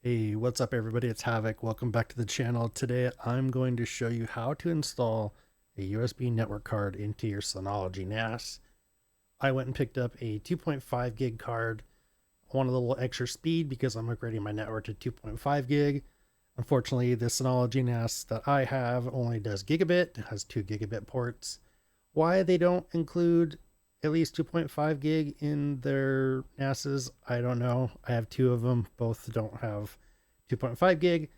Hey, what's up everybody? It's Havoc. Welcome back to the channel. Today I'm going to show you how to install a USB network card into your Synology NAS. I went and picked up a 2.5 gig card. I want a little extra speed because I'm upgrading my network to 2.5 gig. Unfortunately, the Synology NAS that I have only does gigabit. It has 2 gigabit ports. Why they don't include at least 2.5 gig in their NASs, I don't know. I have two of them. Both don't have 2.5 gig,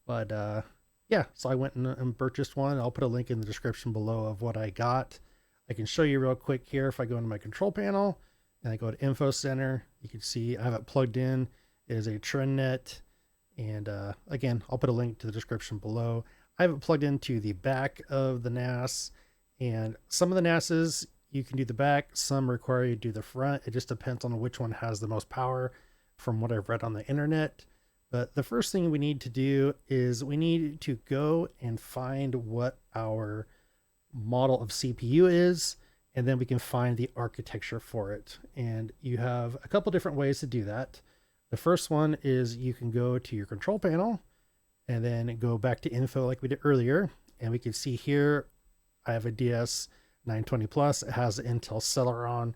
but yeah, so I went and purchased one. I'll put a link in the description below of what I got. I can show you real quick here. If I go into my control panel and I go to Info Center, you can see I have it plugged in. It is a TrendNet, and again, I'll put a link to the description below. I have it plugged into the back of the NAS, and some of the NASs you can do the back, some require you to do the front. It just depends on which one has the most power from what I've read on the internet. But the first thing we need to do is we need to go and find what our model of CPU is, and then we can find the architecture for it. And you have a couple different ways to do that. The first one is you can go to your control panel and then go back to info like we did earlier. And we can see here, I have a DS 920 Plus. It has an Intel Celeron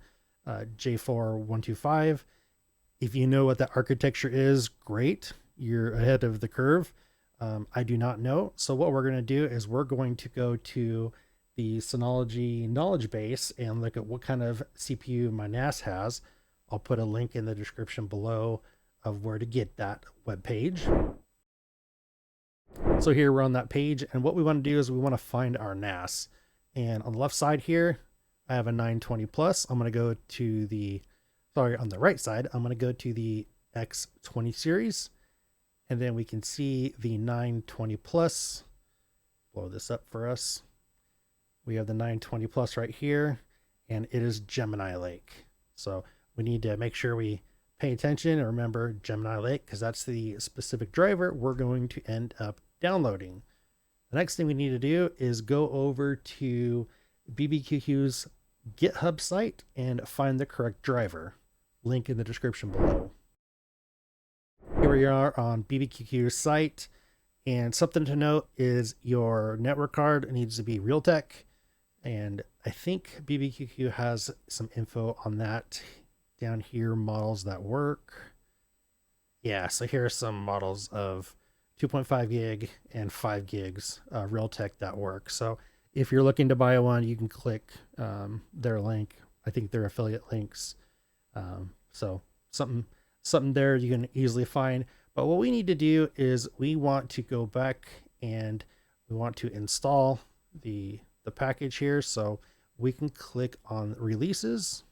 J4 125. If you know what that architecture is, great. You're ahead of the curve. I do not know. So what we're going to do is we're going to go to the Synology knowledge base and look at what kind of CPU my NAS has. I'll put a link in the description below of where to get that web page. So here we're on that page, and what we want to do is we want to find our NAS. And on the left side here, I have a 920 Plus. I'm going to go to the, on the right side, I'm going to go to the X20 series. And then we can see the 920 Plus. Blow this up for us. We have the 920 Plus right here, and it is Gemini Lake. So we need to make sure we pay attention and remember Gemini Lake, because that's the specific driver we're going to end up downloading. The next thing we need to do is go over to BBQQ's GitHub site and find the correct driver. Link in the description below. Here we are on BBQQ's site, and something to note is your network card needs to be Realtek, and I think BBQQ has some info on that down here, models that work. Yeah, so here are some models of 2.5 gig and 5 gigs Realtek that work. So if you're looking to buy one, you can click their link. I think they're affiliate links. So something there you can easily find. But what we need to do is we want to go back and we want to install the package here. So we can click on releases,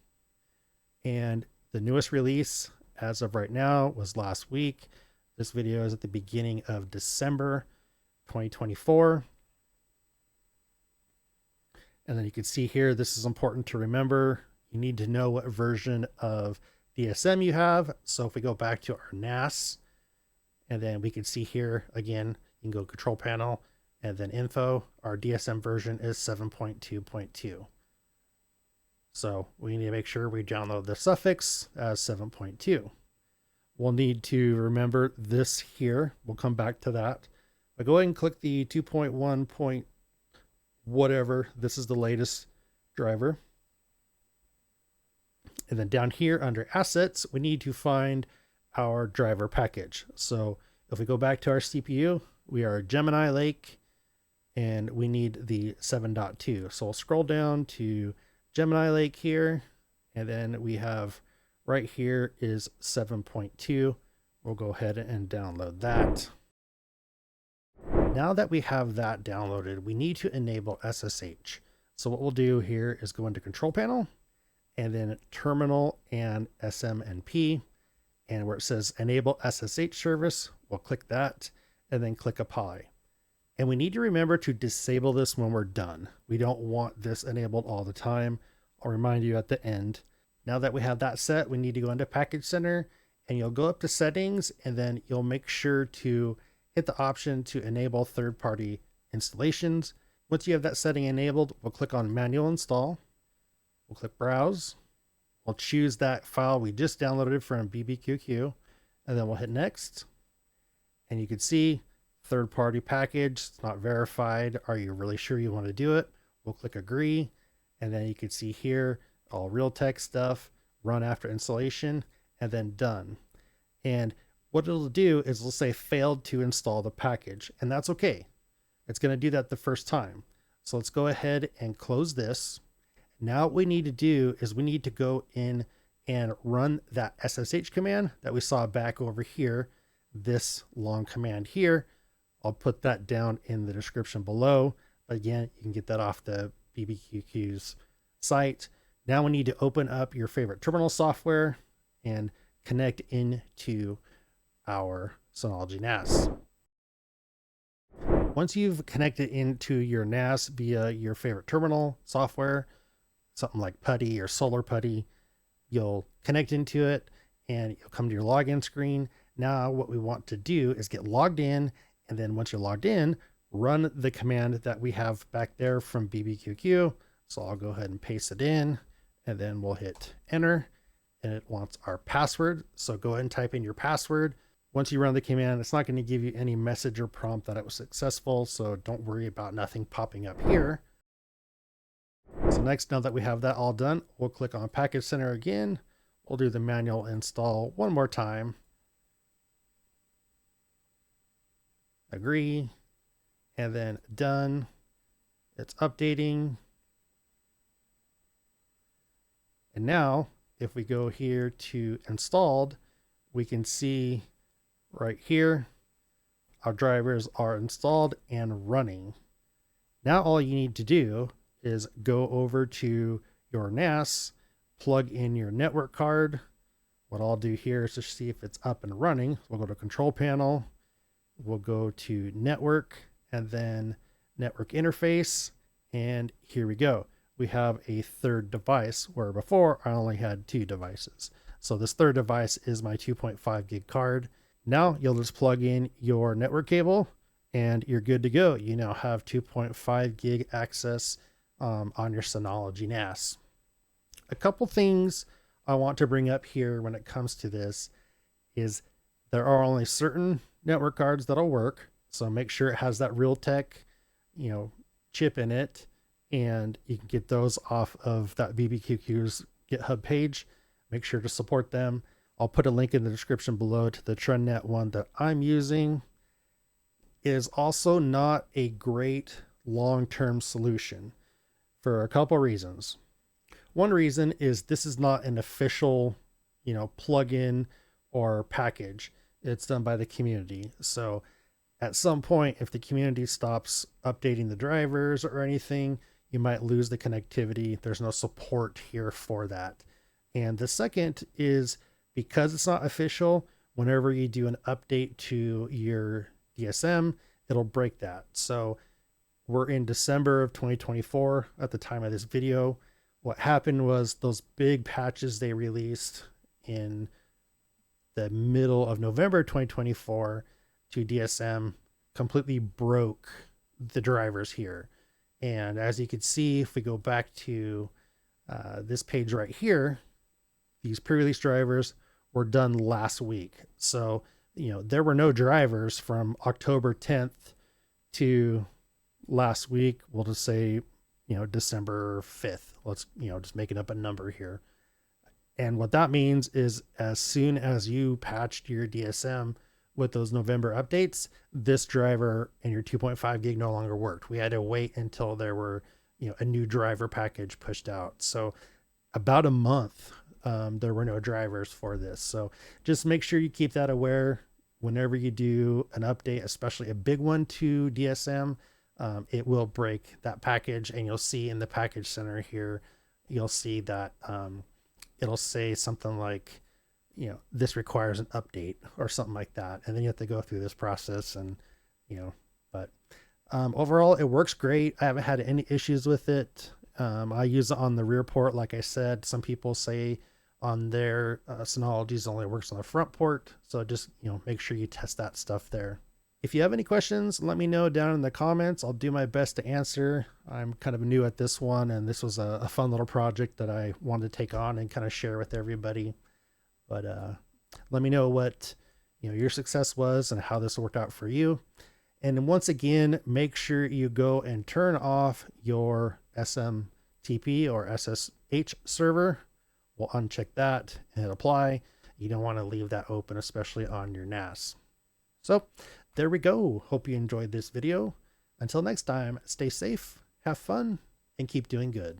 and the newest release as of right now was last week. This video is at the beginning of December 2024. And then you can see here, this is important to remember. You need to know what version of DSM you have. So if we go back to our NAS, and then we can see here again, you can go control panel and then info. Our DSM version is 7.2.2. So we need to make sure we download the suffix as 7.2. We'll need to remember this here. We'll come back to that. But go ahead and click the 2.1 point whatever. This is the latest driver. And then down here under assets, we need to find our driver package. So if we go back to our CPU, we are Gemini Lake, and we need the 7.2. So we'll scroll down to Gemini Lake here, and then we have right here is 7.2. We'll go ahead and download that. Now that we have that downloaded, we need to enable SSH. So what we'll do here is go into control panel and then terminal and SMNP, and where it says enable SSH service, we'll click that and then click apply. And we need to remember to disable this when we're done. We don't want this enabled all the time. I'll remind you at the end. Now that we have that set, we need to go into Package Center, and you'll go up to settings, and then you'll make sure to hit the option to enable third-party installations. Once you have that setting enabled, we'll click on manual install. We'll click browse. We'll choose that file we just downloaded from BBQQ, and then we'll hit next. And you can see third-party package, it's not verified. Are you really sure you want to do it? We'll click agree. And then you can see here all Realtek stuff, run after installation, and then done. And what it'll do is it'll say failed to install the package, and that's okay. It's going to do that the first time. So let's go ahead and close this. Now what we need to do is we need to go in and run that SSH command that we saw back over here, this long command here. I'll put that down in the description below. But again, you can get that off the BBQQ's site. Now we need to open up your favorite terminal software and connect into our Synology NAS. Once you've connected into your NAS via your favorite terminal software, something like Putty or Solar Putty, you'll connect into it and you'll come to your login screen. Now what we want to do is get logged in, and then once you're logged in, run the command that we have back there from BBQQ. So I'll go ahead and paste it in, and then we'll hit enter, and it wants our password. So go ahead and type in your password. Once you run the command, it's not going to give you any message or prompt that it was successful, so don't worry about nothing popping up here. So next, now that we have that all done, we'll click on Package Center again. We'll do the manual install one more time. Agree, and then done. It's updating. And now, if we go here to installed, we can see right here, our drivers are installed and running. Now all you need to do is go over to your NAS, plug in your network card. What I'll do here is just see if it's up and running. We'll go to control panel, we'll go to network, and then network interface, and here we go. We have a third device, where before I only had 2 devices. So this third device is my 2.5 gig card. Now you'll just plug in your network cable and you're good to go. You now have 2.5 gig access on your Synology NAS. A couple things I want to bring up here when it comes to this is there are only certain network cards that'll work. So make sure it has that Realtek, chip in it, and you can get those off of that BBQQ's GitHub page. Make sure to support them. I'll put a link in the description below to the TrendNet one that I'm using. It is also not a great long-term solution for a couple reasons. One reason is this is not an official, plugin or package. It's done by the community. So at some point, if the community stops updating the drivers or anything, you might lose the connectivity. There's no support here for that. And the second is because it's not official, whenever you do an update to your DSM, it'll break that. So we're in December of 2024 at the time of this video. What happened was those big patches they released in the middle of November 2024 to DSM completely broke the drivers here. And as you can see, if we go back to this page right here, these pre-release drivers were done last week. So, there were no drivers from October 10th to last week. We'll just say, December 5th. Let's, just making up a number here. And what that means is as soon as you patched your DSM with those November updates, this driver and your 2.5 gig no longer worked. We had to wait until there were, a new driver package pushed out. So about a month, there were no drivers for this. So just make sure you keep that aware whenever you do an update, especially a big one to DSM. It will break that package, and you'll see in the package center here, you'll see that it'll say something like, this requires an update or something like that. And then you have to go through this process and, but overall it works great. I haven't had any issues with it. I use it on the rear port. Like I said, some people say on their Synology's only works on the front port. So just, make sure you test that stuff there. If you have any questions, let me know down in the comments. I'll do my best to answer. I'm kind of new at this one, and this was a fun little project that I wanted to take on and kind of share with everybody. But let me know what your success was and how this worked out for you. And once again, make sure you go and turn off your SMTP or SSH server. We'll uncheck that and hit apply. You don't want to leave that open, especially on your NAS. So there we go. Hope you enjoyed this video. Until next time, stay safe, have fun, and keep doing good.